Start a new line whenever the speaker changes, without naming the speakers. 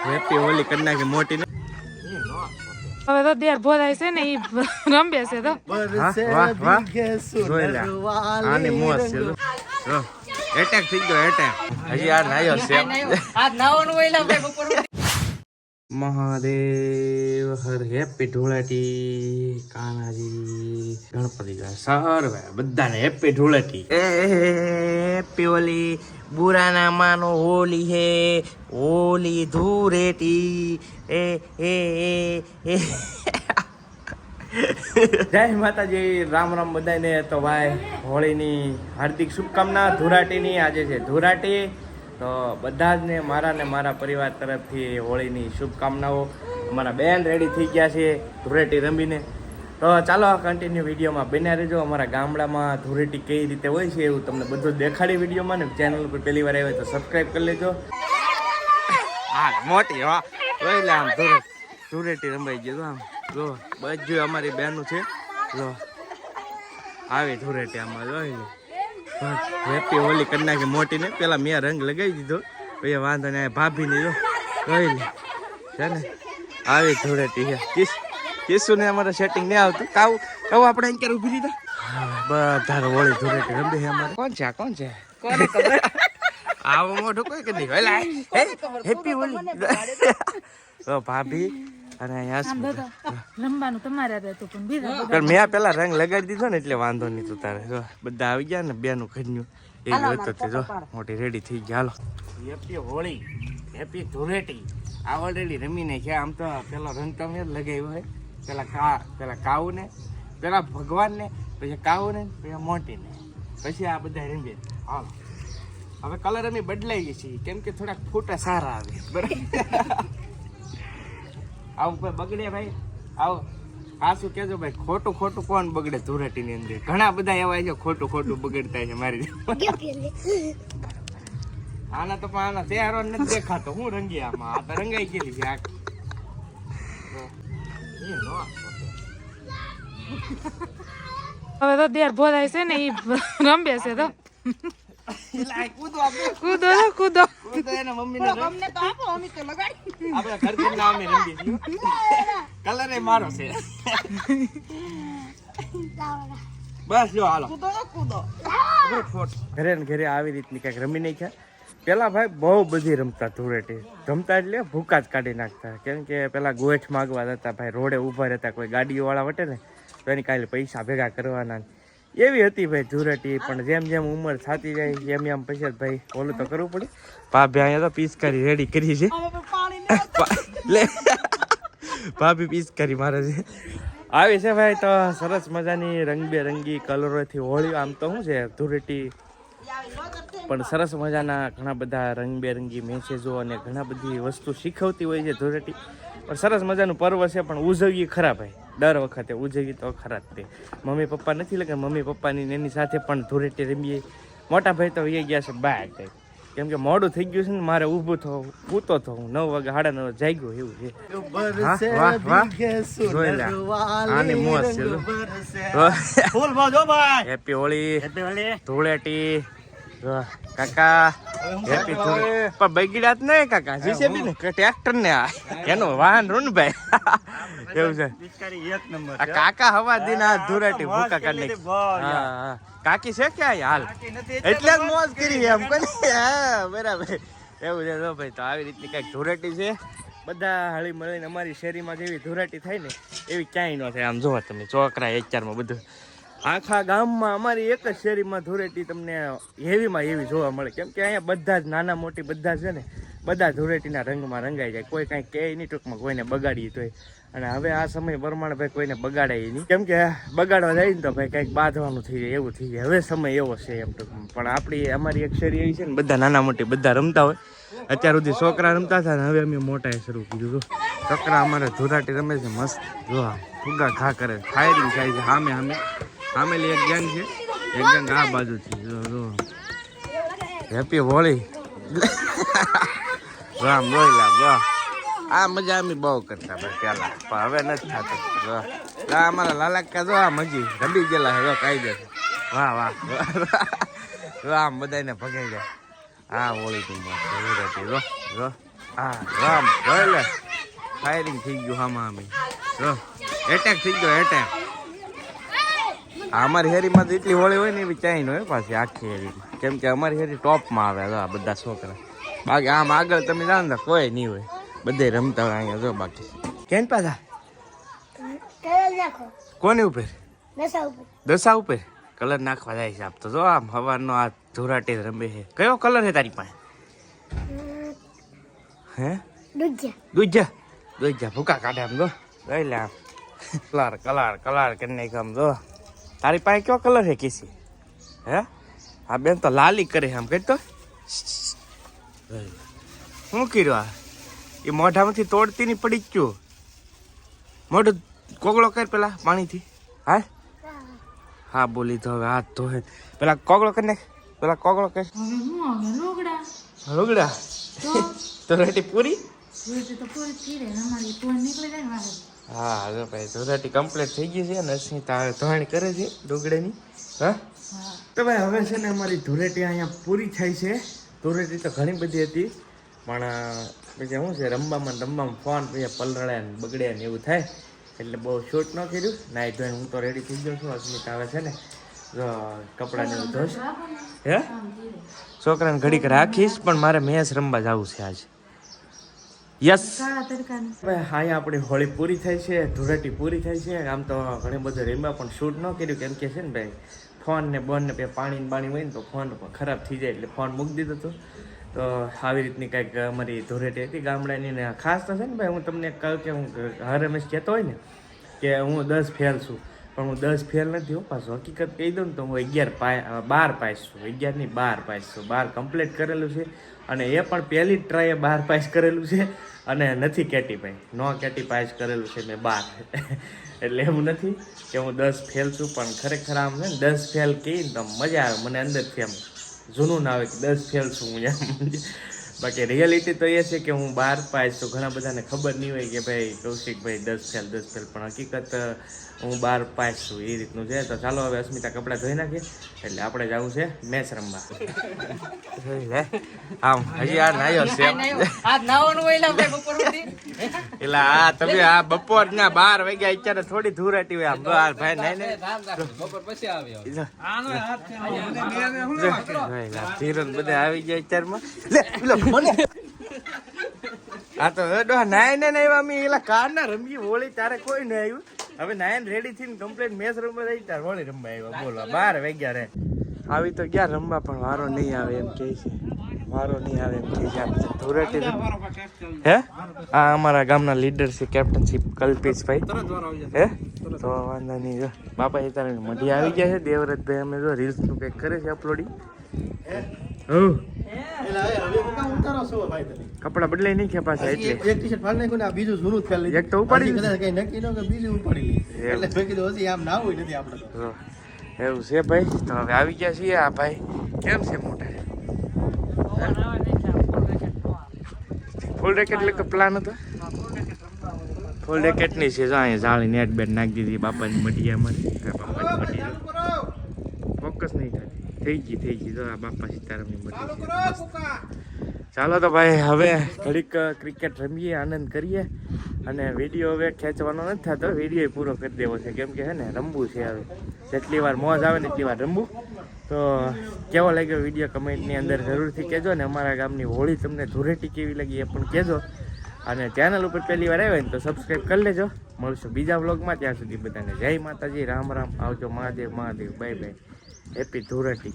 Happy Holi કરી નાખી મોટી ને
હવે તો દેર ભોરાય છે ને ઈ રંબે છે તો
આની મોજ છે જો એટેક થઈ ગયો એટેક હજી આ નાયો છે
આજ નાવાનું વઈલા ભાઈ બપોર
મહાદેવ હર હેપી ધૂળેટી કાનાજી ગણપતિ સર બધાને હેપી ધૂળેટી હેપી હોલી बुरा ना मानो होली है होली धूरेटी ए ए ए जय माताजी राम राम बधाने तो भाई होली ની हार्दिक शुभकामना धूराटी ની આજે છે ધૂરાટી તો બધા જ ને મારા પરિવાર તરફથી હોળીની શુભકામનાઓ અમારા બેન રેડી થઈ ગયા છે ધૂરેટી રમીને તો ચાલો કન્ટિન્યુ વિડીયોમાં બન્યા રહેજો અમારા ગામડામાં ધૂળેટી કઈ રીતે હોય છે એવું તમને બધું દેખાડી વિડીયોમાં ને ચેનલ પર પહેલી વાર આવ્યો તો સબસ્ક્રાઇબ કરી લેજો હા મોટી વાહ જોઈ લે આમ ધૂળેટી રમાઈ ગયો આમ જો બધું અમારી બહેનું છે જો આવી ધૂળેટી આમાં જોઈ લે હેપી હોલી કરી નાખી મોટી ને પેલા મેં રંગ લગાવી દીધો પછી વાંધો ને ભાભીની જો જોઈ લે છે ને આવી ધૂળેટી છે કેસુ ને અમારે સેટિંગ નહીં આવતું કાવ આપણે અહીં ક્યારે ઉભી દીધા બધા હોળી ધૂળેટી રમે છે અમારે કોણ છે કોને ખબર આવો મોઢું કોઈ કે નહીં હેપી હોલી તો ભાભી અને અહીંયા
રમવાનું તમારે રહેતું પણ બીજા
મેં પેલા રંગ લગાડી દીધો ને એટલે વાંધો નહીં તું તારે બધા આવી ગયા ને બેનું ખડ્યું એ હતો તે જો મોટી રેડી થઈ ગયા હાલો હેપી હોળી હેપી ધૂળેટી આ ઓલરેડી રમીને છે આમ તો પેલો રંગ તમે લગાવ્યો હોય પેલા કાઉ ને પેલા ભગવાન ને પછી કાઉ ને પછી મોટી ને પછી આ બધા રમી હાલો હવે કલર અમે બદલાઈ ગઈ છે કેમ કે થોડાક ફોટા સારા આવે બરાબર આવું કોઈ બગડે ભાઈ આવો આ શું કેજો ભાઈ ખોટું કોણ બગડે ધૂળેટી ની અંદર ઘણા બધા એવા છે ખોટું બગડતા છે મારી આના તો પણ આના ચહેરો નથી દેખાતો હું રંગી આમાં આ તો રંગાઈ ગયેલી છે
હવે તો દેર ભોરાય છે ને ઈ રંબે છે તો કૂદો
એના મમ્મીને અમને તો આપો અમે તો લગાડી આપણે ઘર કે નામે રંગી છીએ કલર એ મારો છે બસ જો હાલો કૂદો ઘરે આવી રીતની કઈક રમી નહીં છે પેલા ભાઈ બહુ બધી રમતા ધૂળેટી રમતા એટલે ભૂકા જ કાઢી નાખતા કેમ કે પેલા ગોઠ માગવા જતા ભાઈ રોડે ઉભા રહેતા કોઈ ગાડીઓ વાળા વટે ને તો એની કાલે પૈસા ભેગા કરવાના એવી હતી ભાઈ ધૂળેટી પણ જેમ ઉંમર થતી જાય એમ પછી ભાઈ ઓલું તો કરવું પડે ભાભી અહીંયા તો પિચકારી રેડી કરી છે ભાભી પિચકારી મારે છે આવી છે ભાઈ તો સરસ મજાની રંગબેરંગી કલરોથી હોળી આમ તો શું છે ધૂળેટી પણ સરસ મજાના ઘણા બધા રંગબેરંગી મેસેજો અને ઘણા બધી વસ્તુ શીખવતી હોય છે ધૂળેટી પણ સરસ મજાનું પર્વ છે પણ ઉજવીએ ખરા ભાઈ દર વખતે ઉજવીએ તો ખરા જ તે મમ્મી પપ્પા નથી લગે મમ્મી પપ્પાની એની સાથે પણ ધૂળેટી રમીએ મોટા ભાઈ તો એ ગયા છે બહાર કંઈક કેમ કે મોડું થઈ ગયું છે ને મારે ઊભું થવું ઊતો થવું 9 વાગે 9:30 જાગ્યો એવું છે હેપી હોળી ધૂળેટી કાકા હેપી ધૂળેટી પણ બગડ્યા જ નહીં કાકા જીસીબી ને ટ્રેક્ટર ને એનો વાહન રૂન ભાઈ એવું છે આ કાકા હવા દિન આ ધૂળેટી ભૂકા કાઢી હા કાકી છે ક્યાં હાલ એટલે જ મોજ કરી એમ કરી હા બરાબર એવું છે તો ભાઈ તો આવી રીતની કઈક ધૂળેટી છે બધા હળી મળીને અમારી શેરીમાં જેવી ધૂળેટી થાય ને એવી ક્યાંય ન થાય આમ જોવા તમે ચોકરા એચારમાં બધું આખા ગામમાં અમારી એક જ શેરીમાં ધૂળેટી તમને એવી જોવા મળે કેમ કે અહીંયા બધા જ નાના મોટી બધા છે ને બધા ધૂળેટીના રંગમાં રંગાઈ જાય કોઈ કાંઈ કહે નહીં ટૂંકમાં કોઈને બગાડીએ તોય અને હવે આ સમય પ્રમાણે ભાઈ કોઈને બગાડાય નહીં કેમ કે બગાડવા જાય ને તો ભાઈ કંઈક બાંધવાનું થઈ જાય એવું થઈ જાય હવે સમય એવો છે એમ ટૂંકમાં પણ અમારી એક શેરી એવી છે ને બધા નાના મોટી બધા રમતા હોય અત્યાર સુધી છોકરા રમતા હતા ને હવે અમે મોટાએ શરૂ કર્યું છોકરા અમારે ધૂળેટી રમે છે મસ્ત જો ફુગા ઘા કરે ફાયરિંગ થાય છે સામેલી એક ગેંગ છે એક ગેંગ આ બાજુથી જો હેપી હોળી રામ રોયલા આ મજા અમે બહુ કરતા ભાઈ પેલા પણ હવે નથી થતું અમારા લાલાકા જો આમ હજી રમી ગયેલા હવે કાયદે વાહ આમ બધાને ભગાઈ જાય હા હોળી તું જો હા રામ જોઈ ફાયરિંગ થઈ ગયું આમાં અમે જો એટેક થઈ ગયો એટેક. અમારી હેરીમાં તો એટલી હોળી હોય ને એવી ચાઈ હોય પાછી આખી હેરીમાં, કેમ કે અમારી હેરી ટોપમાં આવે આ બધા છોકરા. બાકી આમ આગળ તમે જાણો ને કોઈ નહીં હોય, બધે રમતા હોય અહીંયા જો. બાકી કેમ પાછા કોની ઉપર? દશા ઉપર કલર નાખવા જાય છે. આપ તો જો આમ હવાનો આ ધોરાટી રમે છે. કયો કલર છે તારી પાસે? હે દૂજા ભૂકા કાઢે આમ જો લઈ લે આમ કલર કલર કલર કરી નાખ આમ જો. તારી પાસે કયો કલર છે કેસી? હે આ બેન તો લાલી કરે આમ કઈ તો શું કર્યું આ? એ મોઢામાંથી તોડતી ની પડી જ ગયું. મોઢું કોગળો કર પેલા પાણીથી. હા હા બોલી તો હવે હાથ ધોહે પેલા કોગળો કરી નાખ. પેલા કોગળો કર રોગડા તો રેટી પૂરી. હા જો ભાઈ ધોરાટી કમ્પ્લીટ થઈ ગઈ છે ને અસ્મિતા હવે ધોણી કરે છે ડુગડાની. હા તો ભાઈ હવે છે ને અમારી ધૂળેટી અહીંયા પૂરી થાય છે. ધૂળેટી તો ઘણી બધી હતી પણ પછી શું છે રમવામાં ફોન પછી પલળ્યા ને બગડ્યા ને એવું થાય એટલે બહુ શૂટ ન કર્યું. નાઈ ધોઈને હું તો રેડી થઈ ગયો છું. અસ્મિતા હવે છે ને કપડાને એવું ધોશ. હે છોકરાને ઘડીક રાખીશ પણ મારે મેચ રમવા જવું છે આજે. યસ ભાઈ અહીંયા આપણી હોળી પૂરી થાય છે, ધૂળેટી પૂરી થાય છે. આમ તો ઘણી બધું રેમ્યા પણ શૂટ ન કર્યું કેમ કે છે ને ભાઈ ફોન ને બોન ને પાણી બાણી હોય ને તો ફોન ખરાબ થઈ જાય એટલે ફોન મૂકી દીધો હતો. તો આવી રીતની કંઈક અમારી ધૂળેટી હતી ગામડાની. ને ખાસ તો છે ને ભાઈ હું તમને કહું કે હું હર હંમેશ કહેતો હોય ને કે હું 10 ફેલ છું પણ હું 10 ફેલ નથી હો. પાછું હકીકત કહી દઉં ને તો હું 12 પાસ છું. 11 ની 12 પાસ છું. 12 કમ્પ્લીટ કરેલું છે અને એ પણ પહેલી જ ટ્રાય 12 પાસ કરેલું છે અને નથી કેટી ભાઈ નો કેટી પાસ કરેલું છે મેં 12. એટલે એવું નથી કે હું 10 ફેલ છું પણ ખરેખર આમ છે ને 10 ફેલ કહીને તો મજા આવે મને અંદરથી આમ જૂનું ના આવે કે 10 ફેલ છું હું એમ. બાકી રિયાલિટી તો એ છે કે હું 12 પાસ છું. ઘણા બધાને ખબર નહીં હોય કે ભાઈ કૌશિકભાઈ 10 ફેલ પણ હકીકત હું 12 પાસ છું એ રીતનું છે. તો ચાલો હવે અસ્મિતા કપડાં ધોઈ નાખીએ એટલે આપણે જવું છે મેચ રમવા. આમ હજી આ નાયો છે એટલે આ તમે આ બપોર ના 12 વાગ્યા અત્યારે થોડી ધૂરાટી હોય આમ ભાઈ નાઈ ધીરન બધા આવી જાય અત્યારમાં. હા તો નાય ને અમે એલા કાર ના રમીએ હોળી તારે કોઈ નહીં આવ્યું. હવે નાયન રેડી થઈને કમ્પ્લીટ મેચ રમવા જાય તાર હોળી રમવા આવ્યા. બોલો 12 વાગ્યા રે આવી તો ક્યાં રમવા પણ વારો નહીં આવે એમ કે છે. વારો નહીં આવે એમ કે છે. ધૂળેટી હે આ અમારા ગામના લીડર છે કેપ્ટનશીપ કલ્પેશભાઈ. હે તો વાંધો નહીં જો બાપા એ તારે મઢી આવી ગયા છે. દેવરતભાઈ અમે જો રીલ્સ નું કંઈક કરે છે અપલોડિંગ. કપડા બદલાઈ નહીં કે પાછા એટલે એક ટી-શર્ટ ફાડી નાખ્યું ને આ બીજું જૂનું ફેલ એક તો ઉપાડી કદાચ કઈ નક્કી ન કે બીજું ઉપાડી લે એટલે મેં કીધું હજી આમ ના હોય નથી આપણે. એવું છે ભાઈ. તો હવે આવી ગયા છીએ. આ ભાઈ કેમ છે મોટા ફૂલ રેકેટ એટલે પ્લાન હતો ફૂલ રેકેટ ની છે. જો અહીંયા જાળી નેટ બેટ નાખી દીધી બાપાની મઢિયામાં. ફોકસ નહીં થતી થઈ ગઈ તો આ બાપા સીતારામની મઢી છે. ચાલો તો ભાઈ હવે ઘડીક ક્રિકેટ રમીએ આનંદ કરીએ અને વિડીયો હવે ખેંચવાનો નથી થતો. વિડીયો પૂરો કરી દેવો છે કેમ કે છે ને રમવું છે. હવે જેટલી વાર મોજ આવે ને એટલી વાર રમવું. તો કેવો લાગ્યો વિડીયો કમેન્ટની અંદર જરૂરથી કહેજો ને અમારા ગામની હોળી તમને ધૂળેટી કેવી લાગી એ પણ કહેજો. અને ચેનલ ઉપર પહેલી વાર આવ્યા ને તો સબસ્ક્રાઈબ કરી લેજો. મળશું બીજા વ્લોગમાં. ત્યાં સુધી બધાને જય માતાજી રામ રામ. આવજો Mahadev Mahadev. Bye bye. Happy Dhuleti.